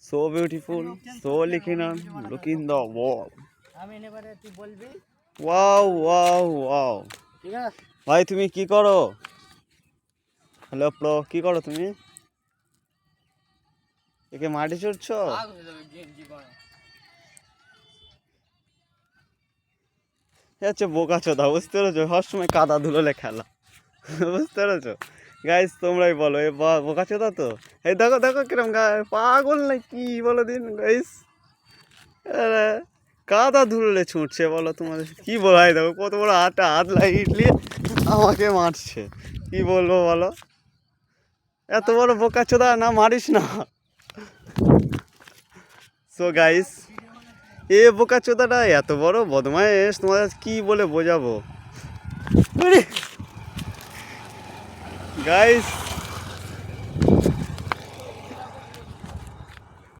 So beautiful, so look in the wall. আমি এবারে তুই বলবি। Wow wow wow. ঠিক আছে ভাই তুমি কি করো? হ্যালো প্রো, কি করো তুমি? একে মাটি চড়ছো? হচ্ছে বোকা চোদা, বুঝতে পেরেছো? সব সময় কাদা ধুলোলে খেলা, বুঝতে পেরেছো? গাইস তোমরাই বলো, এ বোকা চোদা তো। এই দেখো দেখো কিরম পাগল না কি বলো দিন গাইস। আরে কাদা ধুলোলে ছুটছে, বলো তোমাদের কি বলো? এই দেখো কত বড় হাত লাগিয়ে ইটলিয়ে আমাকে মারছে, কি বলবো বলো? এত বড় বোকা চোদা, না মারিস না। সো গাইস, এ বোকা চোদাটা এত বড় বদমাইশ, তোমাদের কি বলে বোঝাবো গাইস।